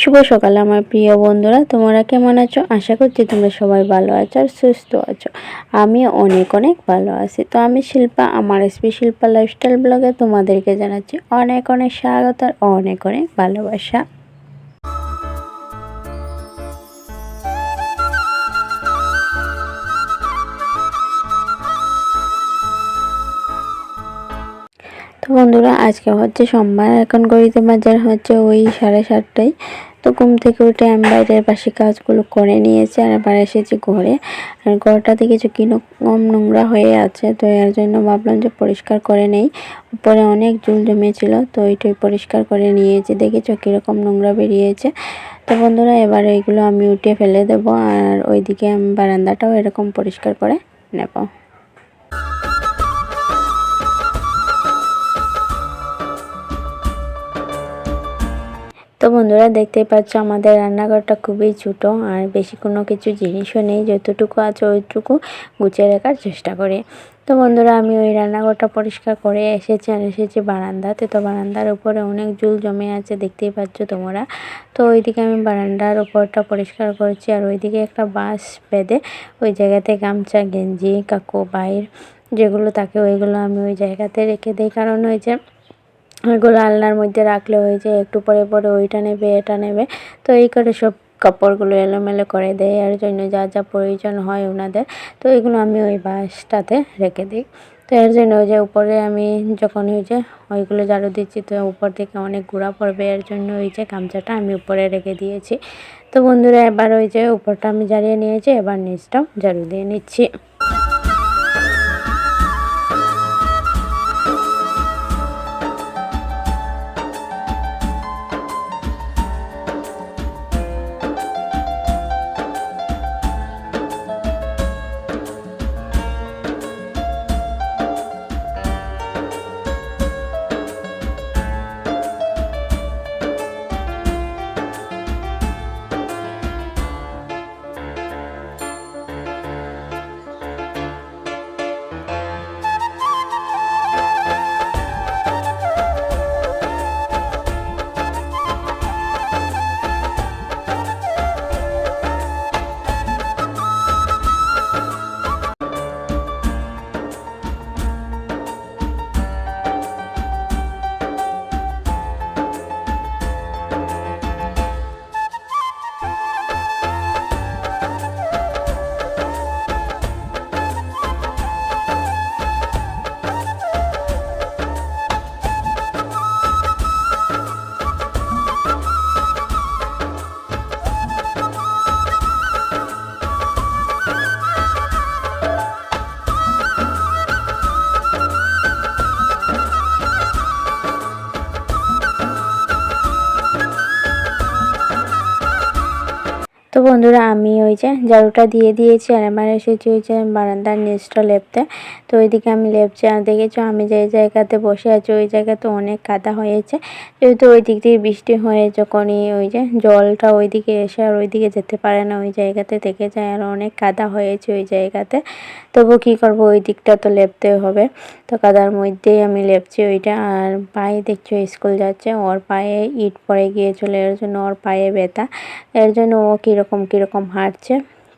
শুভ সকাল আমার প্রিয় বন্ধুরা, তোমরা কেমন আছো? আশা করছি তোমরা সবাই ভালো আছো আর সুস্থ আছো। আমি অনেক অনেক ভালো আছি। তো আমি শিল্পা, আমার এসপি শিল্পা লাইফস্টাইল ব্লগে তোমাদেরকে জানাচ্ছি অনেক অনেক স্বাগত আর অনেক অনেক ভালোবাসা। তো বন্ধুরা, আজকে হচ্ছে সোমবার, এখন ঘড়িতে বাজার হচ্ছে ওই 7:30টায়। তো ঘুম থেকে উঠে আমি বাইরের পাশে কাজগুলো করে নিয়েছি আর আবার এসেছি ঘরে। আর ঘরটা থেকে কি কম নোংরা হয়ে আছে, তো এর জন্য ভাবলাম যে পরিষ্কার করে নেই। উপরে অনেক জল জমেছিল, তো ওইটাই পরিষ্কার করে নিয়েছি। দেখেছো কীরকম নোংরা বেরিয়েছে। তো বন্ধুরা, এবার এইগুলো আমি উঠিয়ে ফেলে দেবো আর ওইদিকে আমি বারান্দাটাও এরকম পরিষ্কার করে নেব। তো বন্ধুরা, দেখতেই পাচ্ছ আমাদের রান্নাঘরটা খুবই ছোটো আর বেশি কোনো কিছু জিনিসও নেই, যতটুকু আছে ওইটুকু গুছিয়ে রাখার চেষ্টা করি। তো বন্ধুরা, আমি ওই রান্নাঘরটা পরিষ্কার করে এসেছি বারান্দাতে। তো বারান্দার উপরে অনেক জল জমে আছে, দেখতেই পাচ্ছ তোমরা। তো ওইদিকে আমি বারান্দার উপরটা পরিষ্কার করছি আর ওইদিকে একটা বাঁশ বেঁধে ওই জায়গাতে গামছা, গেঞ্জি, কাকু বাইর যেগুলো থাকে ওইগুলো আমি ওই জায়গাতে রেখে দিই। কারণ ওই যে ওইগুলো আলনার মধ্যে রাখলে হয়ে যায় একটু পরে পরে ওইটা নেবে এটা নেবে, তো এই করে সব কাপড়গুলো এলোমেলো করে দেয়। এর জন্য যা যা প্রয়োজন হয় ওনাদের, তো এগুলো আমি ওই বাসটাতে রেখে দিই। তো এর জন্য ওই যে উপরে আমি যখন ওই যে ওইগুলো ঝাড়ু দিচ্ছি, তো উপর থেকে অনেক গুঁড়া পড়বে, এর জন্য ওই যে গামছাটা আমি উপরে রেখে দিয়েছি। তো বন্ধুরা, এবার ওই যে উপরটা আমি ঝাড়িয়ে নিয়েছি, এবার নিচটাও ঝাড়ু দিয়ে নিচ্ছি। তো বন্ধুরা, আমি ওই যে ঝাড়ুটা দিয়ে দিয়েছি আর আমার এসেছি ওই যে বারান্দার নিচটা লেপতে। তো ওইদিকে আমি লেপছি আর দেখেছো আমি যে জায়গাতে বসে আছি ওই জায়গাতে অনেক কাদা হয়েছে, যেহেতু ওই দিক দিয়ে বৃষ্টি হয়ে যখনই ওই যে জলটা ওইদিকে এসে আর ওইদিকে যেতে পারে না, ওই জায়গাতে থেকে যায় আর অনেক কাদা হয়েছে ওই জায়গাতে। তবু কি করব, ওই দিকটা তো লেপতে হবে। তো কাদার মধ্যেই আমি লেপছি ওইটা। আর পায়ে দেখছো স্কুল যাচ্ছে, ওর পায়ে ইট পড়ে গিয়েছিল, এর জন্য ওর পায়ে ব্যথা, এর জন্য ও কীরকম হাঁটছে।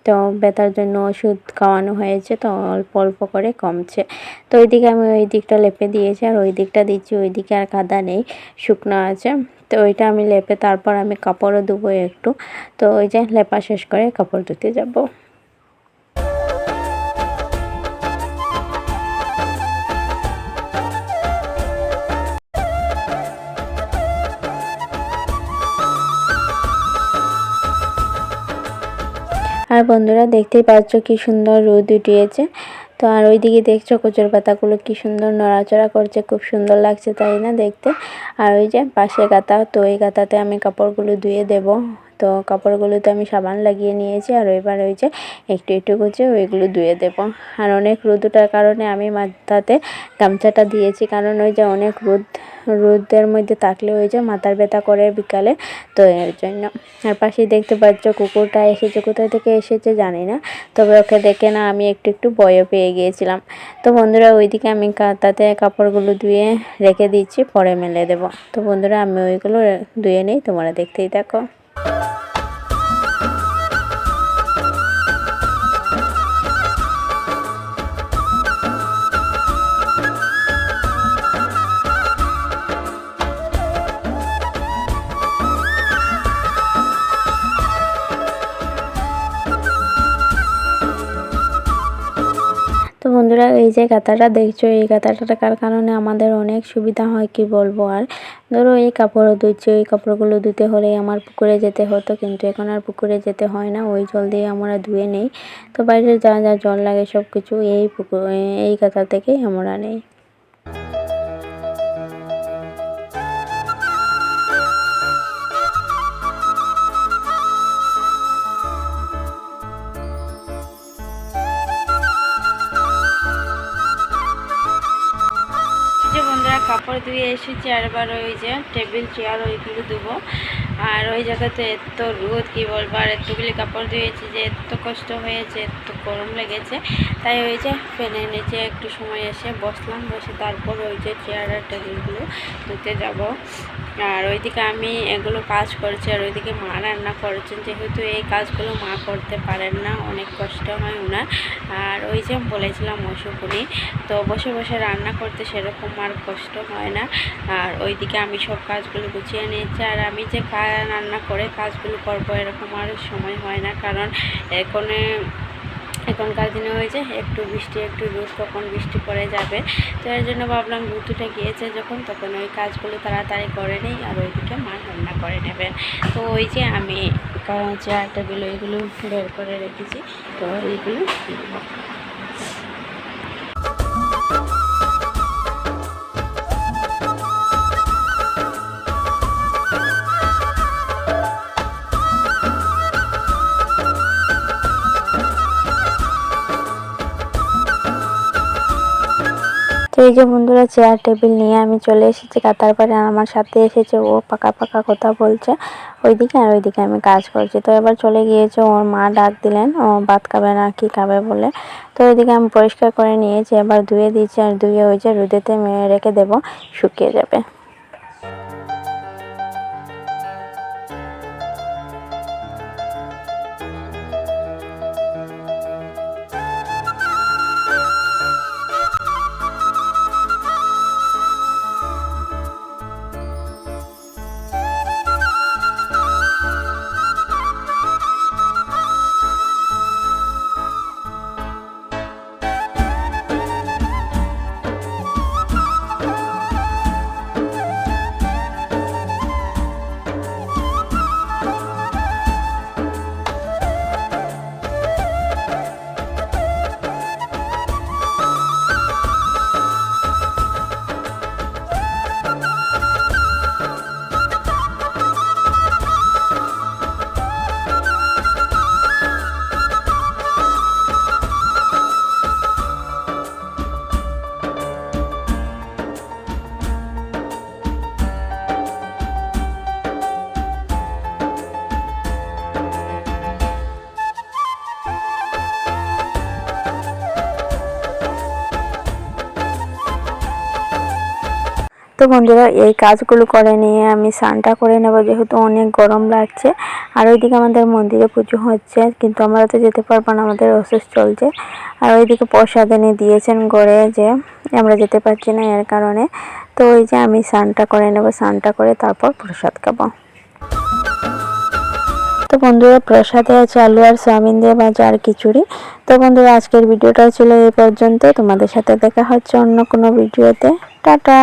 তো ব্যথার জন্য ওষুধ খাওয়ানো হয়েছে, তো অল্প অল্প করে কমছে। তো ওইদিকে আমি ওই দিকটা লেপে দিয়েছি আর ওই দিকটা দিচ্ছি, ওই দিকে আর কাদা নেই, শুকনো আছে। তো ওইটা আমি লেপে তারপর আমি কাপড়ও ধুবো একটু। তো ওই যে লেপা শেষ করে কাপড় ধুতে যাব। আর বন্ধুরা, দেখতেই পাচ্ছ কি সুন্দর রোদ উঠিয়েছে। তো আর ওইদিকে দেখছো কচুর পাতাগুলো কি সুন্দর নড়াচড়া করছে, খুব সুন্দর লাগছে তাই না দেখতে। আর ওই যে পাশে গাঁথা, তো ওই গাঁথাতে আমি কাপড়গুলো ধুয়ে দেব। তো কাপড়গুলোতে আমি সাবান লাগিয়ে নিয়েছি আর এবার ওই যে একটু একটু করে ওইগুলো ধুয়ে দেব। আর অনেক রোদ ওঠার কারণে আমি মাথাতে গামছাটা দিয়েছি, কারণ ওই যে অনেক রোদের মধ্যে থাকলে ওই যে মাথার ব্যথা করে বিকালে, তো এর জন্য। আর পাশেই দেখতে পাচ্ছ কুকুরটা এসেছে, কোথায় থেকে এসেছে জানি না, তবে ওকে দেখে না আমি একটু একটু ভয়ও পেয়ে গিয়েছিলাম। তো বন্ধুরা, ওইদিকে আমি তাতে কাপড়গুলো ধুয়ে রেখে দিচ্ছি, পরে মেলে দেব। তো বন্ধুরা, আমি ওইগুলো ধুয়ে নিই, তোমরা দেখতেই থাকো। তো বন্ধুরা এই যে কাঁথাটা দেখছো, এই কাঁথাটা থাকার কারণে আমাদের অনেক সুবিধা হয়, কি বলবো আর। ধরো এই কাপড়ও ধুচ্ছে, ওই কাপড়গুলো ধুতে হলে আমার পুকুরে যেতে হতো, কিন্তু এখন আর পুকুরে যেতে হয় না, ওই জল দিয়ে আমরা ধুয়ে নেই। তো বাইরে যা যা জল লাগে সব কিছু এই পুকুর এই কাঁথা থেকেই আমরা নেই। বন্ধুরা কাপড় ধুয়ে এসেছি, আর এবার ওই যে টেবিল চেয়ার ওইগুলো ধুবো। আর ওই জায়গাতে এত রোদ, কি বলবো, আর এতগুলি কাপড় ধুয়েছি যে এত কষ্ট হয়েছে, এত গরম লেগেছে। তাই ওই যে ফ্যানের নিচে একটু সময় এসে বসলাম, বসে তারপর ওই যে চেয়ার আর টেবিলগুলো ধুতে যাব। আর ওইদিকে আমি এগুলো কাজ করছি, আর ওইদিকে মা রান্না করছেন, যেহেতু এই কাজগুলো মা করতে পারেন না, অনেক কষ্ট হয় ওনার। আর ওই যে বলেছিলাম অসুখ উনি, তো বসে বসে রান্না করতে সেরকম আর কষ্ট হয় না। আর ওইদিকে আমি সব কাজগুলো গুছিয়ে নিয়েছি, আর আমি যে রান্না করে কাজগুলো করবো এরকম আর সময় হয় না, কারণ এখনকার দিনে হয়েছে একটু বৃষ্টি একটু রোদ, কখন বৃষ্টি পড়ে যাবে। তো এর জন্য ভাবলাম রোদ উঠে গিয়েছে যখন, তখন ওই কাজগুলো তাড়াতাড়ি করে নিই, আর ওইদিকে মা রান্না করে নেবেন। তো ওই যে আমি চেয়ার টেবিল ওইগুলো বের করে রেখেছি, তো ওইগুলো তো এই যে বন্ধুরা চেয়ার টেবিল নিয়ে আমি চলে এসেছি কাতার পাড়ে, আর আমার সাথে এসেছে ও পাকা পাকা কথা বলছে ওইদিকে, আর ওইদিকে আমি কাজ করছি। তো এবার চলে গিয়েছে, ওর মা ডাক দিলেন, ও ভাত খাবে না কি খাবে বলে। তো ওইদিকে আমি পরিষ্কার করে নিয়েছি, এবার ধুয়ে দিয়েছি, আর ধুয়ে ওই যে রোদেতে রেখে দেবো, শুকিয়ে যাবে। তো বন্ধুরা এই কাজগুলো করে নিয়ে আমি স্নানটা করে নেব, যেহেতু অনেক গরম লাগছে। আর ওইদিকে আমাদের মন্দিরে পুজো হচ্ছে, কিন্তু আমরা তো যেতে পারবো না, আমাদের অসুস্থ চলছে। আর ওইদিকে প্রসাদ এনে দিয়েছেন ঘরে, যে আমরা যেতে পারছি না এর কারণে। তো ওই যে আমি স্নানটা করে নেব, স্নানটা করে তারপর প্রসাদ খাবো। তো বন্ধুরা প্রসাদে আছে আলু আর সয়াবিন দিয়ে ভাজা আর খিচুড়ি। তো বন্ধুরা আজকের ভিডিওটা ছিল এই পর্যন্ত, তোমাদের সাথে দেখা হচ্ছে অন্য কোনো ভিডিওতে। টাটা।